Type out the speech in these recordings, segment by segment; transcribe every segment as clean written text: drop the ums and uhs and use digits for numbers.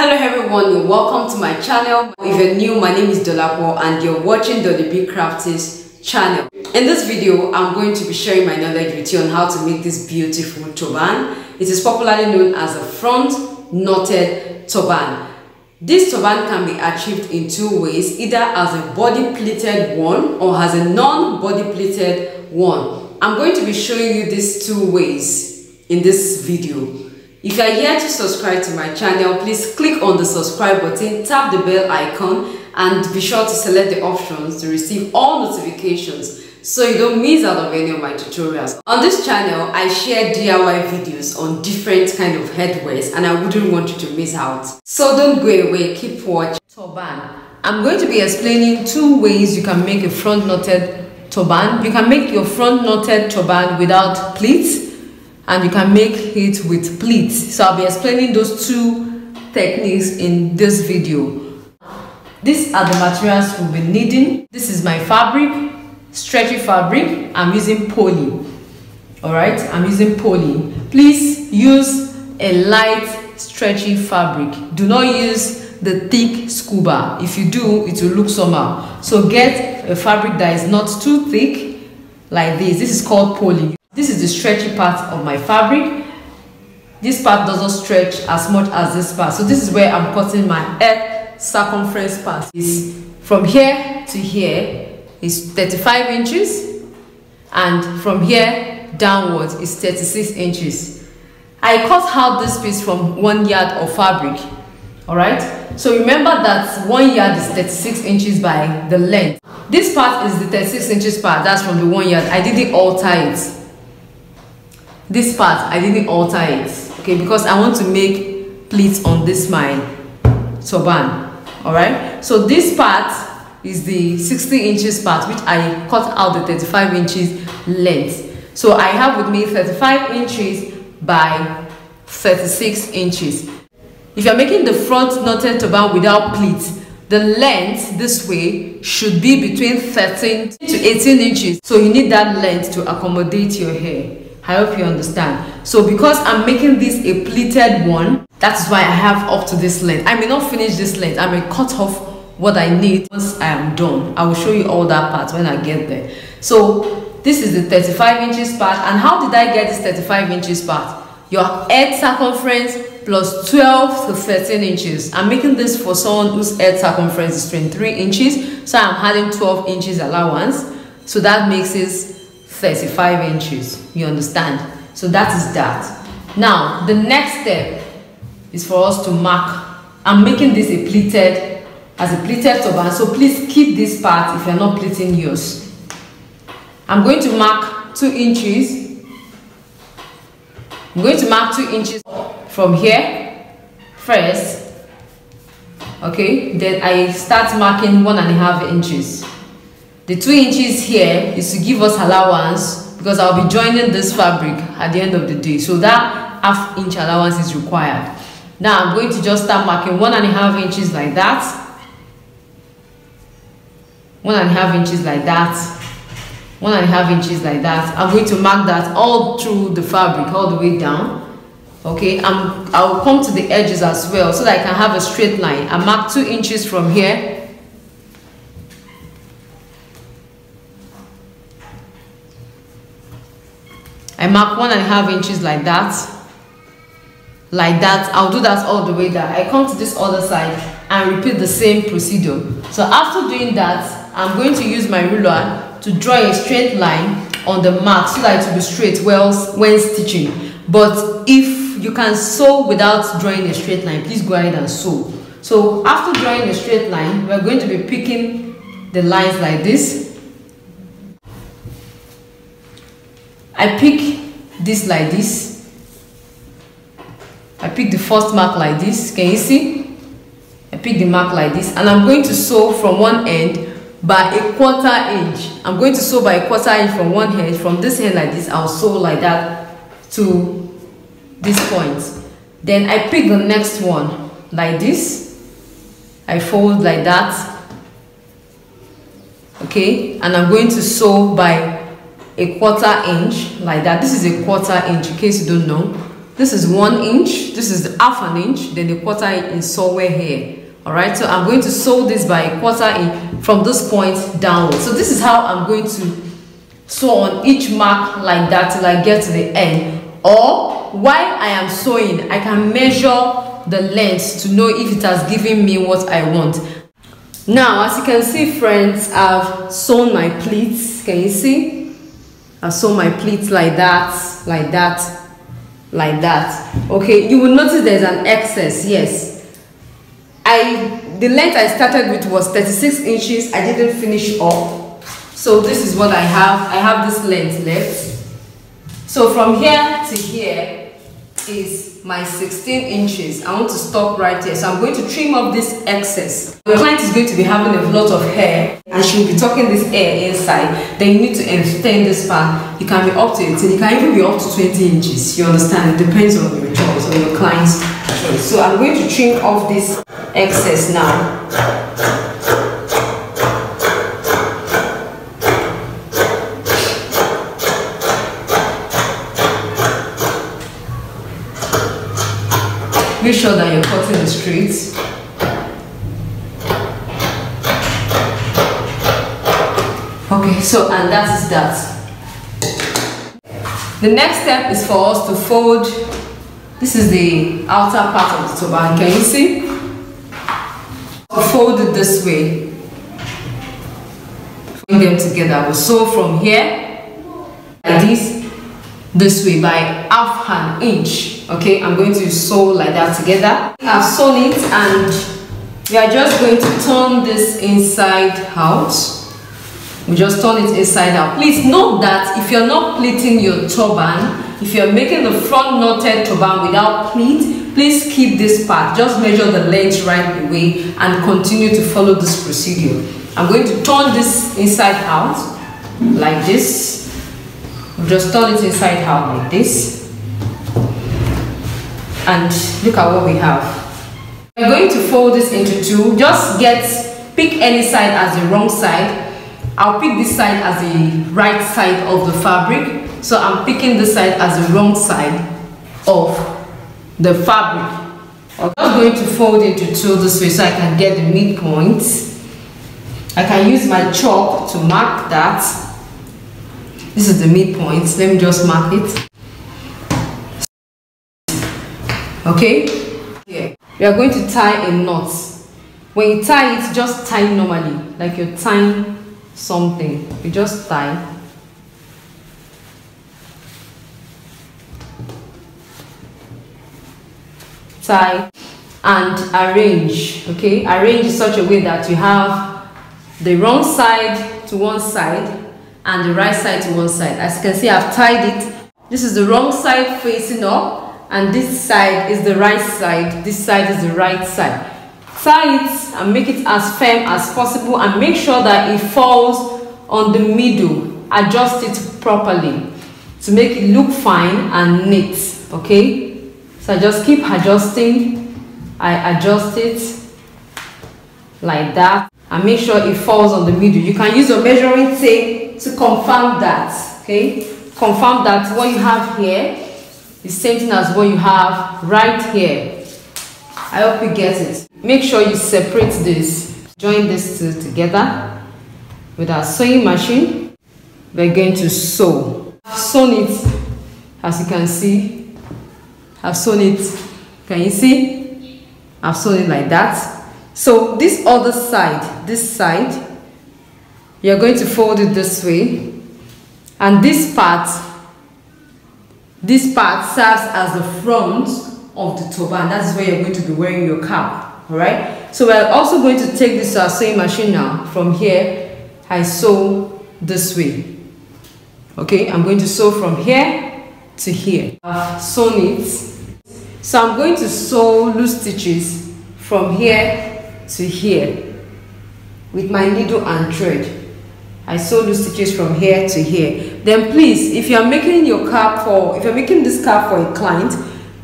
Hello everyone, and welcome to my channel. If you're new, my name is Dolapo and you're watching the Big Crafties channel. In this video, I'm going to be sharing my knowledge with you on how to make this beautiful turban. It is popularly known as a front knotted turban. This turban can be achieved in two ways, either as a body pleated one or as a non-body pleated one. I'm going to be showing you these two ways in this video. If you are yet to subscribe to my channel, please click on the subscribe button, tap the bell icon, and be sure to select the options to receive all notifications so you don't miss out on any of my tutorials. On this channel, I share DIY videos on different kind of headwears and I wouldn't want you to miss out. So don't go away, keep watching. Turban. I'm going to be explaining two ways you can make a front knotted turban. You can make your front knotted turban without pleats, and you can make it with pleats. So I'll be explaining those two techniques in this video. These are the materials we'll be needing. This is my fabric, stretchy fabric. I'm using poly. Alright, I'm using poly. Please use a light stretchy fabric. Do not use the thick scuba. If you do, it will look somehow. So get a fabric that is not too thick, like this. This is called poly. This is the stretchy part of my fabric. This part doesn't stretch as much as this part. So this is where I'm cutting my head circumference part. From here to here is 35 inches. And from here downwards is 36 inches. I cut out this piece from 1 yard of fabric. Alright? So remember that 1 yard is 36 inches by the length. This part is the 36 inches part. That's from the 1 yard. I didn't alter it. This part I didn't alter it, okay, because I want to make pleats on this my turban. All right, so this part is the 60 inches part, which I cut out the 35 inches length. So I have with me 35 inches by 36 inches. If you're making the front knotted turban without pleats, the length this way should be between 13 to 18 inches. So you need that length to accommodate your hair. I hope you understand. So because I'm making this a pleated one, that's why I have up to this length. I may not finish this length. I may cut off what I need once I am done. I will show you all that part when I get there. So this is the 35 inches part. And how did I get this 35 inches part? Your head circumference plus 12 to 13 inches. I'm making this for someone whose head circumference is 23 inches. So I'm adding 12 inches allowance. So that makes it 35 inches. You understand? So that is that. Now the next step is for us to mark. I'm making this a pleated, as a pleated turban, so please keep this part if you're not pleating yours. I'm going to mark 2 inches. I'm going to mark 2 inches from here first, okay, then I start marking 1.5 inches. The 2 inches here is to give us allowance because I'll be joining this fabric at the end of the day. So that ½ inch allowance is required. Now I'm going to just start marking 1.5 inches like that. 1.5 inches like that. 1.5 inches like that. I'm going to mark that all through the fabric, all the way down. Okay, I'll come to the edges as well so that I can have a straight line. I mark 2 inches from here. I mark 1.5 inches like that. Like that. I'll do that all the way down. I come to this other side and repeat the same procedure. So after doing that, I'm going to use my ruler to draw a straight line on the mark so that it will be straight when stitching. But if you can sew without drawing a straight line, please go ahead and sew. So after drawing a straight line, we're going to be picking the lines like this. I pick this like this. I pick the first mark like this. Can you see? I pick the mark like this, and I'm going to sew from one end by 1/4 inch. I'm going to sew by 1/4 inch from one end. From this end like this, I'll sew like that to this point. Then I pick the next one like this. I fold like that. Okay, and I'm going to sew by 1/4 inch like that. This is 1/4 inch in case you don't know. This is 1 inch, this is the half an inch, then the 1/4 inch is somewhere here. All right, so I'm going to sew this by 1/4 inch from this point downwards. So this is how I'm going to sew on each mark like that till I get to the end. Or while I am sewing, I can measure the length to know if it has given me what I want. Now, as you can see, friends, I've sewn my pleats. Can you see? I've sewn my pleats like that, like that, like that. Okay, you will notice there's an excess. Yes, the length I started with was 36 inches. I didn't finish up, so this is what I have. I have this length left. So from here to here is my 16 inches. I want to stop right here, so I'm going to trim off this excess. Your client is going to be having a lot of hair and she will be tucking this hair inside. Then you need to extend this part. It can be up to 18, it can even be up to 20 inches. You understand? It depends on your choice, on your client's choice. So I'm going to trim off this excess now. Make sure that you're cutting the straight. Okay, so and that is that. The next step is for us to fold. This is the outer part of the turban. Can you see? Fold it this way. Fold them together. We'll sew from here like this way by half an inch. Okay, I'm going to sew like that together. I've sewn it and we are just going to turn this inside out. We just turn it inside out. Please note that if you're not pleating your turban, if you're making the front knotted turban without pleat, please keep this part. Just measure the length right away and continue to follow this procedure. I'm going to turn this inside out like this. We'll just turn it inside out like this. And look at what we have. We're going to fold this into two. Just pick any side as the wrong side. I'll pick this side as the right side of the fabric. So I'm picking this side as the wrong side of the fabric. I'm just going to fold into two this way so I can get the midpoint. I can use my chalk to mark that. This is the midpoint. Let me just mark it. Okay, yeah. We are going to tie a knot. When you tie it, just tie normally, like you're tying something. You just tie. Tie and arrange. Okay, arrange in such a way that you have the wrong side to one side and the right side to one side. As you can see, I've tied it. This is the wrong side facing up. And this side is the right side, this side is the right side. Tie it and make it as firm as possible and make sure that it falls on the middle. Adjust it properly to make it look fine and neat. Okay, so I just keep adjusting. I adjust it like that and make sure it falls on the middle. You can use your measuring tape to confirm that. Okay, confirm that what you have here the same thing as what you have right here. I hope you get it. Make sure you separate this. Join these two together with our sewing machine. We're going to sew. I've sewn it, as you can see. I've sewn it. Can you see? I've sewn it like that. So this other side, this side, you're going to fold it this way, and this part serves as the front of the turban. That is where you're going to be wearing your cap. All right, so we're also going to take this to our sewing machine now. From here I sew this way. Okay, I'm going to sew from here to here. I've sewn it, so I'm going to sew loose stitches from here to here with my needle and thread. I sew loose stitches from here to here. Then please, if you're making this cap for a client,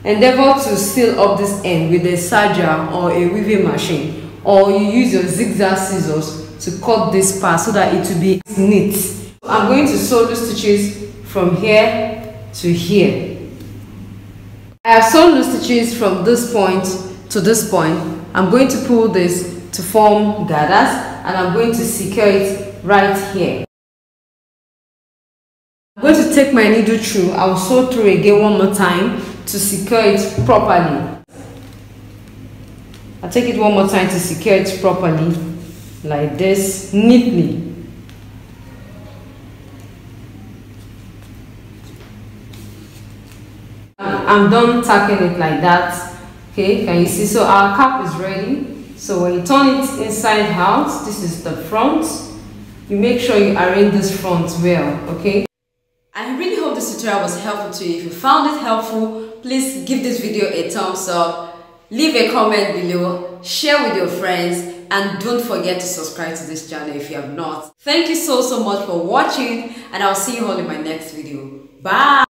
endeavor to seal up this end with a serger or a weaving machine, or you use your zigzag scissors to cut this part so that it will be neat. I'm going to sew loose stitches from here to here. I have sewn the stitches from this point to this point. I'm going to pull this to form gathers, and I'm going to secure it right here. I'm going to take my needle through. I'll sew through again one more time to secure it properly. I'll take it one more time to secure it properly, like this, neatly. I'm done tacking it like that. Okay, can you see? So our cap is ready. So when you turn it inside out, this is the front. You make sure you arrange this front well, okay? I really hope this tutorial was helpful to you. If you found it helpful, please give this video a thumbs up, leave a comment below, share with your friends, and don't forget to subscribe to this channel if you have not. Thank you so much for watching, and I'll see you all in my next video. Bye!